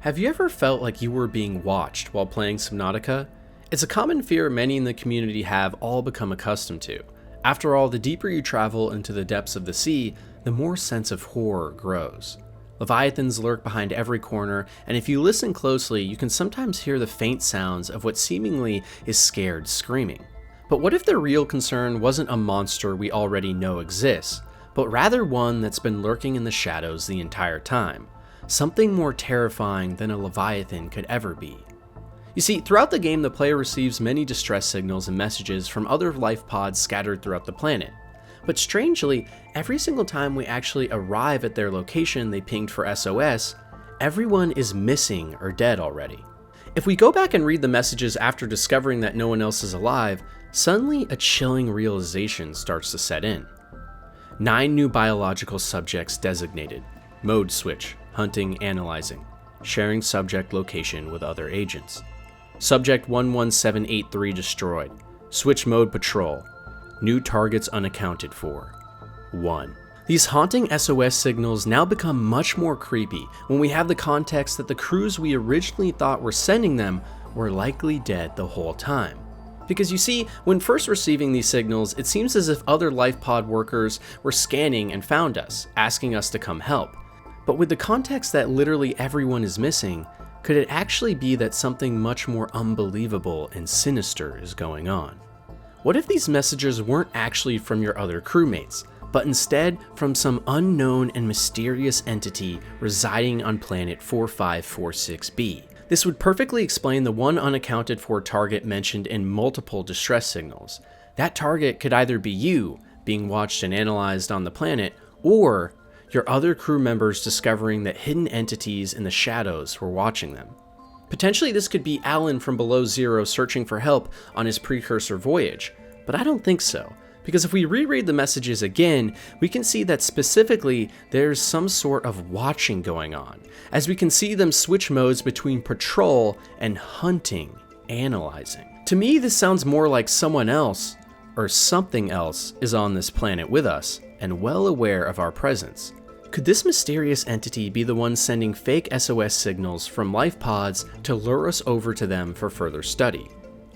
Have you ever felt like you were being watched while playing Subnautica? It's a common fear many in the community have all become accustomed to. After all, the deeper you travel into the depths of the sea, the more sense of horror grows. Leviathans lurk behind every corner, and if you listen closely, you can sometimes hear the faint sounds of what seemingly is scared screaming. But what if the real concern wasn't a monster we already know exists, but rather one that's been lurking in the shadows the entire time? Something more terrifying than a Leviathan could ever be. You see, throughout the game, the player receives many distress signals and messages from other life pods scattered throughout the planet. But strangely, every single time we actually arrive at their location they pinged for SOS, everyone is missing or dead already. If we go back and read the messages after discovering that no one else is alive, suddenly a chilling realization starts to set in. 9 new biological subjects designated. Mode switch. Hunting, analyzing. Sharing subject location with other agents. Subject 11783 destroyed. Switch mode patrol. New targets unaccounted for. 1. These haunting SOS signals now become much more creepy when we have the context that the crews we originally thought were sending them were likely dead the whole time. Because you see, when first receiving these signals, it seems as if other life pod workers were scanning and found us, asking us to come help. But with the context that literally everyone is missing, could it actually be that something much more unbelievable and sinister is going on? What if these messages weren't actually from your other crewmates, but instead from some unknown and mysterious entity residing on planet 4546b? This would perfectly explain the one unaccounted for target mentioned in multiple distress signals. That target could either be you, being watched and analyzed on the planet, or your other crew members discovering that hidden entities in the shadows were watching them. Potentially this could be Alan from Below Zero searching for help on his Precursor voyage, but I don't think so, because if we reread the messages again, we can see that specifically there's some sort of watching going on, as we can see them switch modes between patrol and hunting, analyzing. To me, this sounds more like someone else, or something else, is on this planet with us, and well aware of our presence. Could this mysterious entity be the one sending fake SOS signals from life pods to lure us over to them for further study?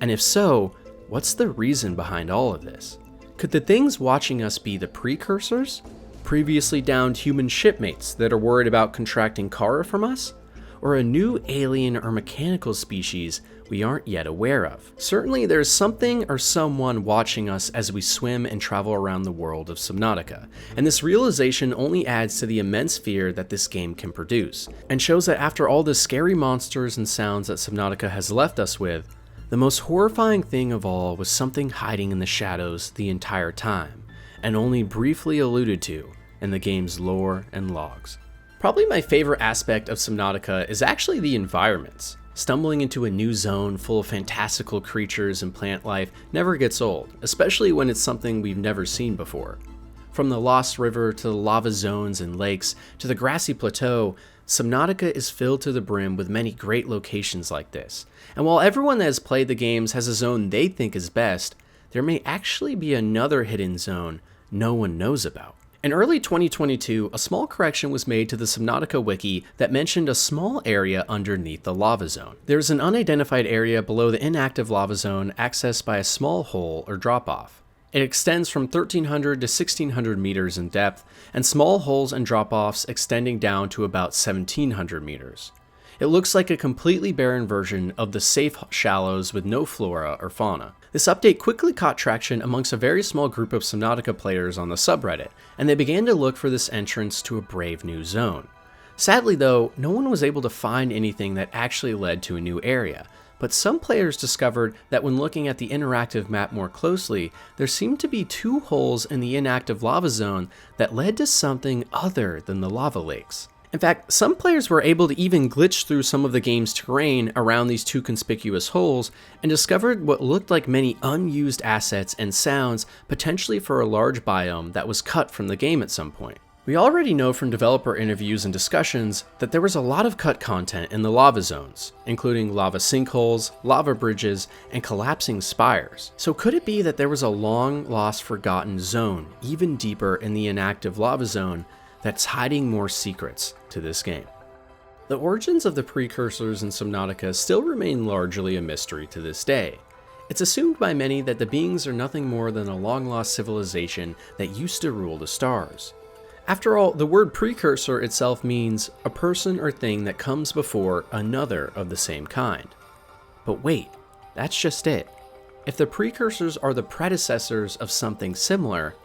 And if so, what's the reason behind all of this? Could the things watching us be the Precursors? Previously downed human shipmates that are worried about contracting Kharra from us? Or a new alien or mechanical species we aren't yet aware of? Certainly there's something or someone watching us as we swim and travel around the world of Subnautica, and this realization only adds to the immense fear that this game can produce, and shows that after all the scary monsters and sounds that Subnautica has left us with, the most horrifying thing of all was something hiding in the shadows the entire time, and only briefly alluded to in the game's lore and logs. Probably my favorite aspect of Subnautica is actually the environments. Stumbling into a new zone full of fantastical creatures and plant life never gets old, especially when it's something we've never seen before. From the Lost River to the lava zones and lakes to the grassy plateau, Subnautica is filled to the brim with many great locations like this. And while everyone that has played the games has a zone they think is best, there may actually be another hidden zone no one knows about. In early 2022, a small correction was made to the Subnautica wiki that mentioned a small area underneath the lava zone. There is an unidentified area below the inactive lava zone accessed by a small hole or drop-off. It extends from 1,300 to 1,600 meters in depth, and small holes and drop-offs extending down to about 1,700 meters. It looks like a completely barren version of the safe shallows with no flora or fauna. This update quickly caught traction amongst a very small group of Subnautica players on the subreddit, and they began to look for this entrance to a brave new zone. Sadly though, no one was able to find anything that actually led to a new area, but some players discovered that when looking at the interactive map more closely, there seemed to be 2 holes in the inactive lava zone that led to something other than the lava lakes. In fact, some players were able to even glitch through some of the game's terrain around these 2 conspicuous holes and discovered what looked like many unused assets and sounds potentially for a large biome that was cut from the game at some point. We already know from developer interviews and discussions that there was a lot of cut content in the lava zones, including lava sinkholes, lava bridges, and collapsing spires. So could it be that there was a long lost forgotten zone even deeper in the inactive lava zone that's hiding more secrets to this game? The origins of the Precursors in Subnautica still remain largely a mystery to this day. It's assumed by many that the beings are nothing more than a long-lost civilization that used to rule the stars. After all, the word precursor itself means a person or thing that comes before another of the same kind. But wait, that's just it. If the precursors are the predecessors of something similar,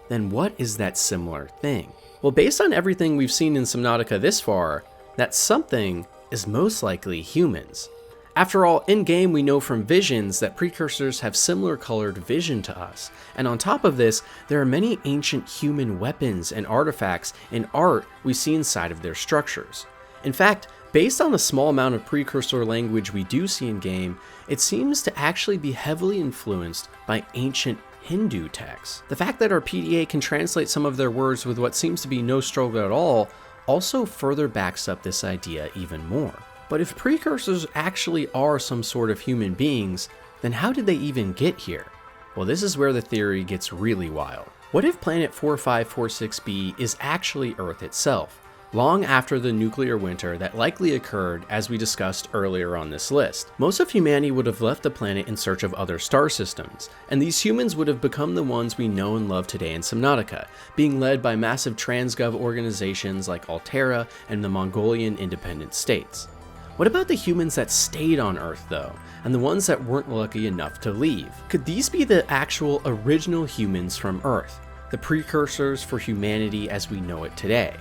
then what is that similar thing? Well, based on everything we've seen in Subnautica this far, that something is most likely humans. After all, in-game we know from visions that precursors have similar colored vision to us, and on top of this, there are many ancient human weapons and artifacts in art we see inside of their structures. In fact, based on the small amount of precursor language we do see in-game, it seems to actually be heavily influenced by ancient Hindu texts. The fact that our PDA can translate some of their words with what seems to be no struggle at all also further backs up this idea even more. But if precursors actually are some sort of human beings, then how did they even get here? Well, this is where the theory gets really wild. What if planet 4546b is actually Earth itself, long after the nuclear winter that likely occurred as we discussed earlier on this list? Most of humanity would have left the planet in search of other star systems, and these humans would have become the ones we know and love today in Subnautica, being led by massive transgov organizations like Altera and the Mongolian independent states. What about the humans that stayed on Earth though, and the ones that weren't lucky enough to leave? Could these be the actual original humans from Earth, the precursors for humanity as we know it today?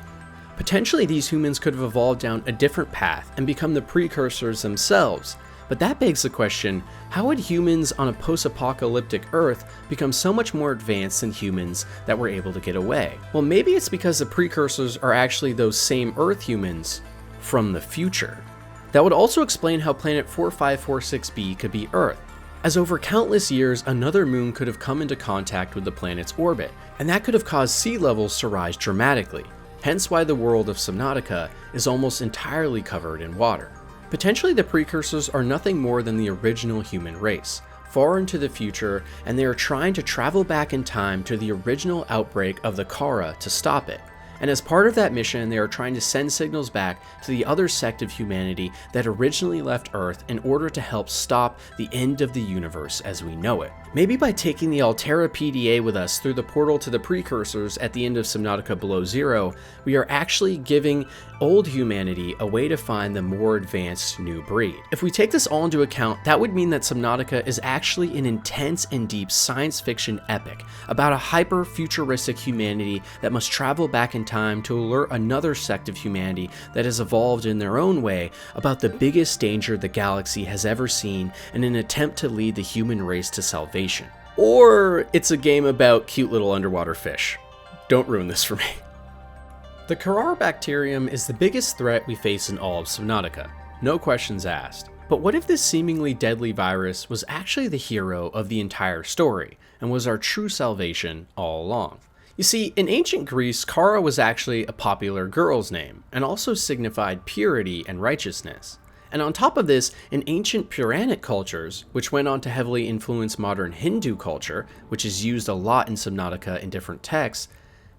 Potentially these humans could have evolved down a different path and become the precursors themselves, but that begs the question, how would humans on a post-apocalyptic Earth become so much more advanced than humans that were able to get away? Well, maybe it's because the precursors are actually those same Earth humans from the future. That would also explain how planet 4546b could be Earth, as over countless years another moon could have come into contact with the planet's orbit, and that could have caused sea levels to rise dramatically, hence why the world of Subnautica is almost entirely covered in water. Potentially the precursors are nothing more than the original human race, far into the future, and they are trying to travel back in time to the original outbreak of the Kharra to stop it. And as part of that mission, they are trying to send signals back to the other sect of humanity that originally left Earth in order to help stop the end of the universe as we know it. Maybe by taking the Altera PDA with us through the portal to the precursors at the end of Subnautica Below Zero, we are actually giving old humanity a way to find the more advanced new breed. If we take this all into account, that would mean that Subnautica is actually an intense and deep science fiction epic about a hyper-futuristic humanity that must travel back in time to alert another sect of humanity that has evolved in their own way about the biggest danger the galaxy has ever seen in an attempt to lead the human race to salvation. Or it's a game about cute little underwater fish. Don't ruin this for me. The Kharra bacterium is the biggest threat we face in all of Subnautica, no questions asked. But what if this seemingly deadly virus was actually the hero of the entire story, and was our true salvation all along? You see, in ancient Greece, Kharra was actually a popular girl's name, and also signified purity and righteousness. And on top of this, in ancient Puranic cultures, which went on to heavily influence modern Hindu culture, which is used a lot in Subnautica in different texts,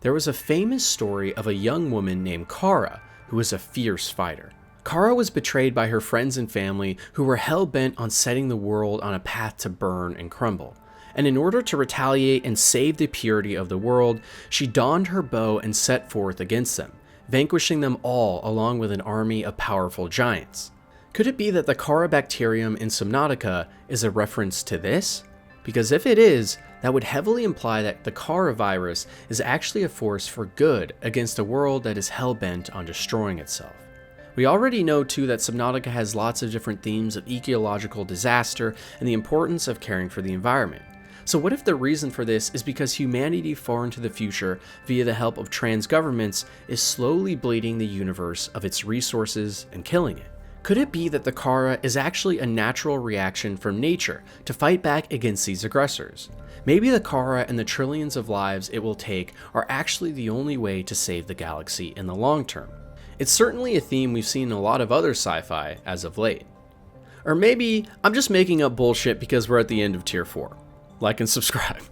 there was a famous story of a young woman named Kharra, who was a fierce fighter. Kharra was betrayed by her friends and family who were hell-bent on setting the world on a path to burn and crumble. And in order to retaliate and save the purity of the world, she donned her bow and set forth against them, vanquishing them all along with an army of powerful giants. Could it be that the Kharra bacterium in Subnautica is a reference to this? Because if it is, that would heavily imply that the Kharra virus is actually a force for good against a world that is hell-bent on destroying itself. We already know too that Subnautica has lots of different themes of ecological disaster and the importance of caring for the environment. So what if the reason for this is because humanity far into the future, via the help of trans governments, is slowly bleeding the universe of its resources and killing it? Could it be that the Kharra is actually a natural reaction from nature to fight back against these aggressors? Maybe the Kharra and the trillions of lives it will take are actually the only way to save the galaxy in the long term. It's certainly a theme we've seen in a lot of other sci-fi as of late. Or maybe I'm just making up bullshit because we're at the end of Tier 4. Like and subscribe.